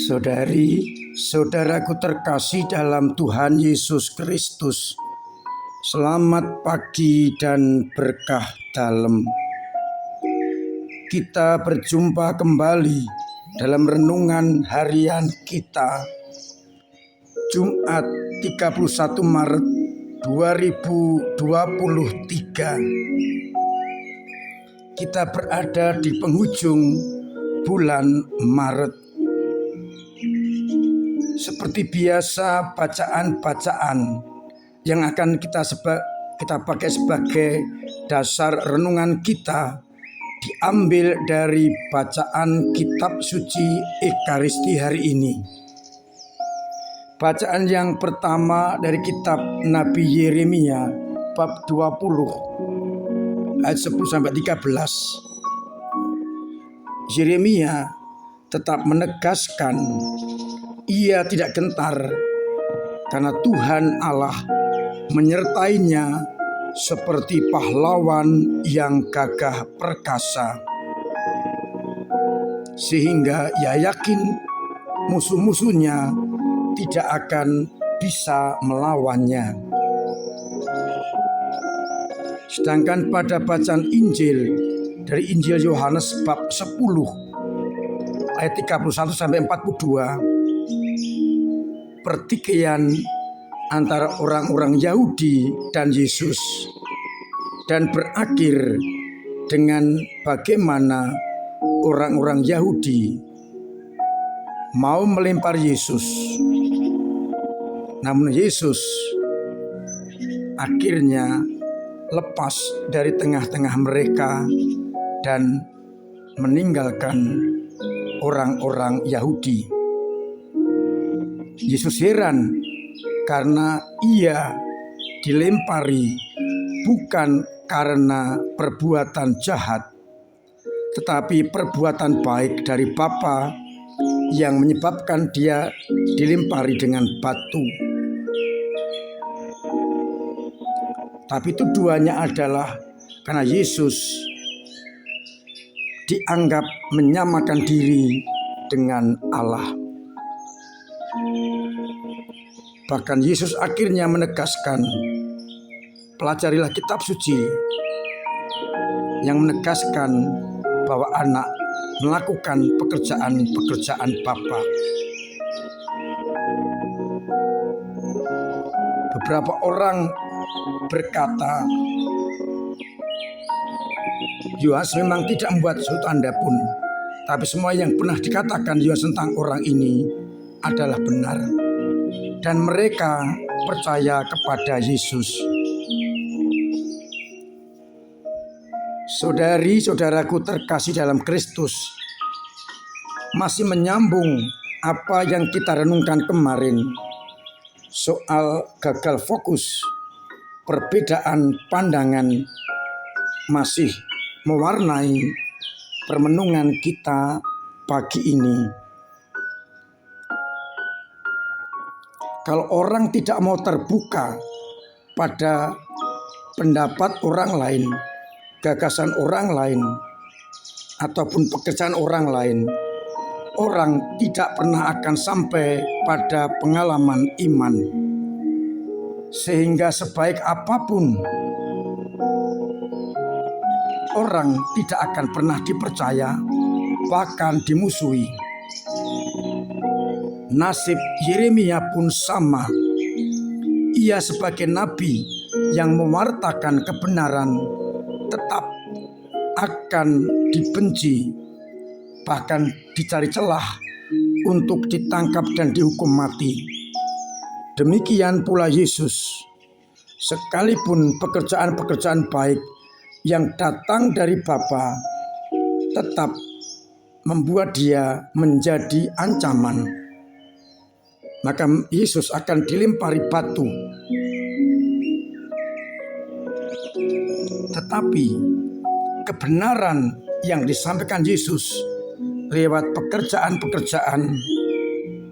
Saudari, saudaraku terkasih dalam Tuhan Yesus Kristus, selamat pagi dan berkah dalam. Kita berjumpa kembali dalam renungan harian kita, Jumat 31 Maret 2023. Kita berada di penghujung bulan Maret. Seperti biasa, bacaan-bacaan yang akan kita pakai sebagai dasar renungan kita diambil dari bacaan kitab suci Ekaristi hari ini. Bacaan yang pertama dari kitab Nabi Yeremia bab 20 ayat 10-13. Yeremia tetap menegaskan ia tidak gentar karena Tuhan Allah menyertainya seperti pahlawan yang gagah perkasa, sehingga ia yakin musuh-musuhnya tidak akan bisa melawannya. Sedangkan pada bacaan Injil dari Injil Yohanes bab 10 ayat 31-42, pertikaian antara orang-orang Yahudi dan Yesus, dan berakhir dengan bagaimana orang-orang Yahudi mau melempar Yesus. Namun Yesus akhirnya lepas dari tengah-tengah mereka dan meninggalkan orang-orang Yahudi. Yesus heran karena ia dilempari bukan karena perbuatan jahat, tetapi perbuatan baik dari Bapa yang menyebabkan dia dilempari dengan batu. Tapi tujuannya adalah karena Yesus dianggap menyamakan diri dengan Allah. Bahkan Yesus akhirnya menegaskan, pelajarilah kitab suci yang menegaskan bahwa anak melakukan pekerjaan-pekerjaan Bapa. Beberapa orang berkata, Yohanes memang tidak membuat suatu tanda pun, tapi semua yang pernah dikatakan Yohanes tentang orang ini adalah benar, dan mereka percaya kepada Yesus. Saudari-saudaraku terkasih dalam Kristus, masih menyambung apa yang kita renungkan kemarin soal gagal fokus. Perbedaan pandangan masih mewarnai permenungan kita pagi ini. Kalau orang tidak mau terbuka pada pendapat orang lain, gagasan orang lain, ataupun pekerjaan orang lain, orang tidak pernah akan sampai pada pengalaman iman. Sehingga sebaik apapun, orang tidak akan pernah dipercaya, bahkan dimusuhi. Nasib Yeremia pun sama. Ia sebagai nabi yang mewartakan kebenaran tetap akan dibenci, bahkan dicari celah untuk ditangkap dan dihukum mati. Demikian pula Yesus, sekalipun pekerjaan-pekerjaan baik yang datang dari Bapa tetap membuat dia menjadi ancaman. Maka Yesus akan dilempari batu. Tetapi kebenaran yang disampaikan Yesus lewat pekerjaan-pekerjaan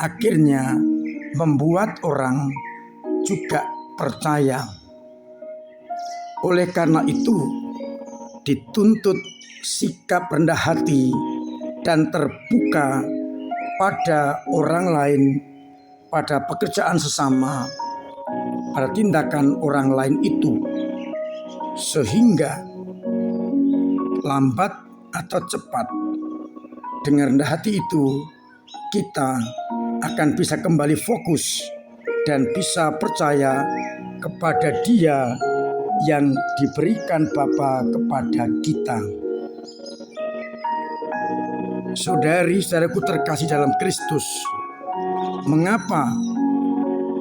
akhirnya membuat orang juga percaya. Oleh karena itu, dituntut sikap rendah hati dan terbuka pada orang lain, pada pekerjaan sesama, pada tindakan orang lain itu, sehingga lambat atau cepat dengan rendah hati itu kita akan bisa kembali fokus dan bisa percaya kepada Dia yang diberikan Bapa kepada kita. Saudari-saudaraku terkasih dalam Kristus, mengapa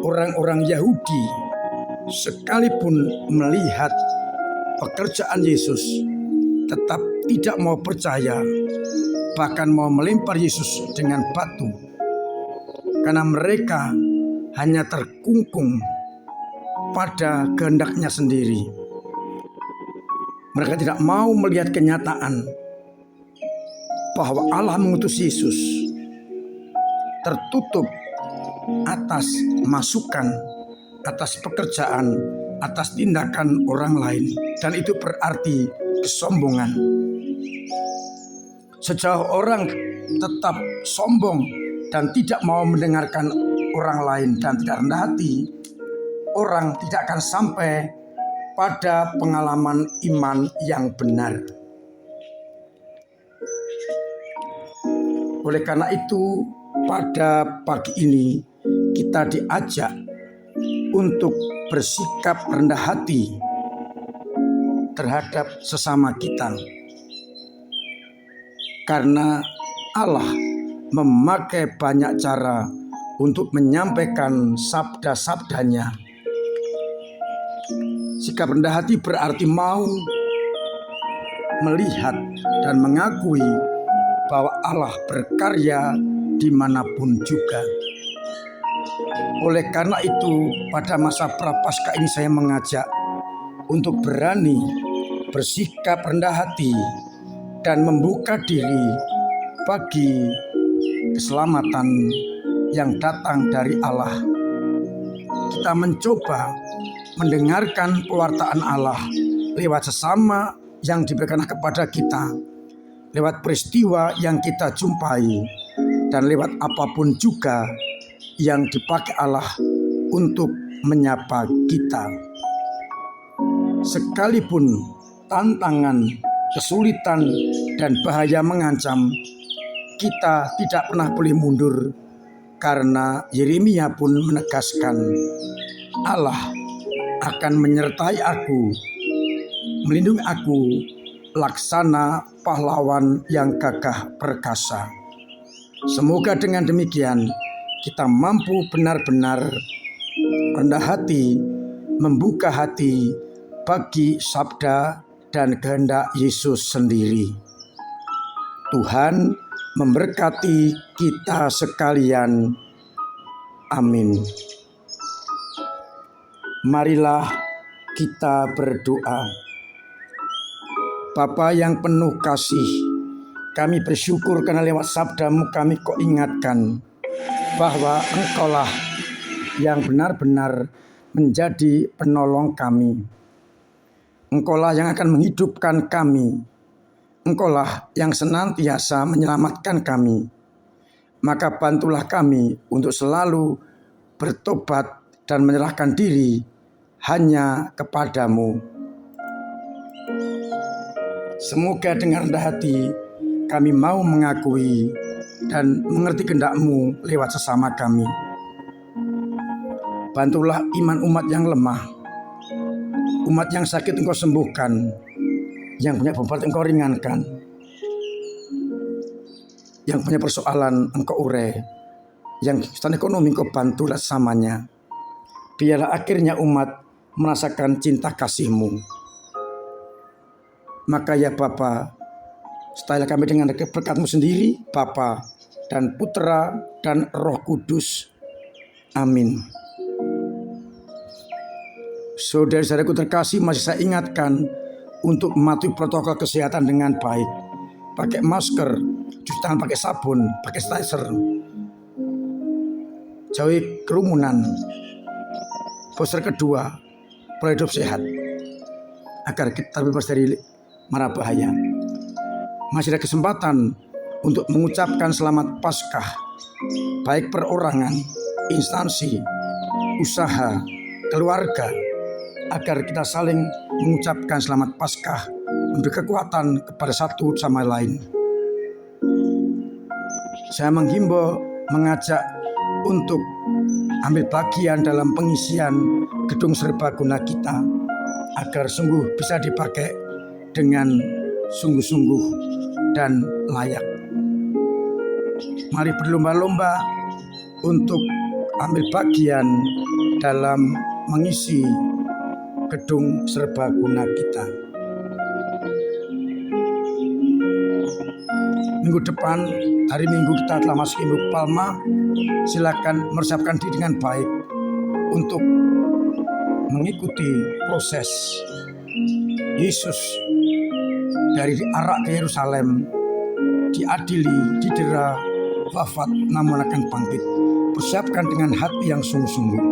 orang-orang Yahudi sekalipun melihat pekerjaan Yesus tetap tidak mau percaya, bahkan mau melempar Yesus dengan batu, karena mereka hanya terkungkung pada kehendaknya sendiri. Mereka tidak mau melihat kenyataan bahwa Allah mengutus Yesus, tertutup atas masukan, atas pekerjaan, atas tindakan orang lain, dan itu berarti kesombongan. Sejauh orang tetap sombong dan tidak mau mendengarkan orang lain dan tidak rendah hati, orang tidak akan sampai pada pengalaman iman yang benar. Oleh karena itu, pada pagi ini kita diajak untuk bersikap rendah hati terhadap sesama kita. Karena Allah memakai banyak cara untuk menyampaikan sabda-sabdanya. Sikap rendah hati berarti mau melihat dan mengakui bahwa Allah berkarya dimanapun juga. Oleh karena itu, pada masa Prapaskah ini saya mengajak untuk berani bersikap rendah hati dan membuka diri bagi keselamatan yang datang dari Allah. Kita mencoba mendengarkan pewartaan Allah lewat sesama yang diberikan kepada kita, lewat peristiwa yang kita jumpai, dan lewat apapun juga yang dipakai Allah untuk menyapa kita. Sekalipun tantangan, kesulitan, dan bahaya mengancam, kita tidak pernah boleh mundur, karena Yeremia pun menegaskan, Allah akan menyertai aku, melindungi aku, laksana pahlawan yang gagah perkasa. Semoga dengan demikian kita mampu benar-benar rendah hati, membuka hati bagi sabda dan kehendak Yesus sendiri. Tuhan memberkati kita sekalian. Amin. Marilah kita berdoa. Bapa yang penuh kasih, kami bersyukur karena lewat sabda-Mu kami kau ingatkan bahwa Engkaulah yang benar-benar menjadi penolong kami. Engkaulah yang akan menghidupkan kami. Engkaulah yang senantiasa menyelamatkan kami. Maka bantulah kami untuk selalu bertobat dan menyerahkan diri hanya kepadamu. Semoga dengan rendah hati kami mau mengakui dan mengerti kehendak-Mu lewat sesama kami. Bantulah iman umat yang lemah, umat yang sakit Engkau sembuhkan, yang punya beban Engkau ringankan, yang punya persoalan Engkau urai, yang kesulitan ekonomi Engkau bantulah sesamanya. Biarlah akhirnya umat merasakan cinta kasih-Mu. Maka ya Bapa, setelah kami dengan berkat-Mu sendiri, Bapa dan Putra dan Roh Kudus. Amin. Saudara-saudaraku terkasih, masih saya ingatkan untuk mematuhi protokol kesehatan dengan baik. Pakai masker, cuci tangan pakai sabun, pakai sanitizer, jauhi kerumunan. Poster kedua, pola hidup sehat, agar kita bebas dari mara bahaya. Masih ada kesempatan untuk mengucapkan selamat Paskah baik perorangan, instansi, usaha, keluarga, agar kita saling mengucapkan selamat Paskah, memberi kekuatan kepada satu sama lain. Saya menghimbau, mengajak untuk ambil bagian dalam pengisian gedung serbaguna kita, agar sungguh bisa dipakai dengan sungguh-sungguh dan layak. Mari berlomba-lomba untuk ambil bagian dalam mengisi gedung serbaguna kita. Minggu depan, hari Minggu kita telah masuk Minggu Palma. Silakan mempersiapkan diri dengan baik untuk mengikuti proses Yesus dari diarak ke Yerusalem, diadili, didera, wafat, namun akan bangkit. Persiapkan dengan hati yang sungguh-sungguh.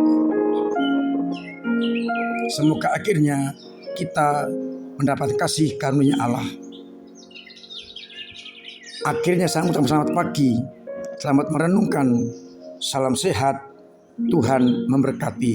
Semoga akhirnya kita mendapat kasih karunia Allah. Akhirnya selamat pagi, selamat merenungkan. Salam sehat, Tuhan memberkati.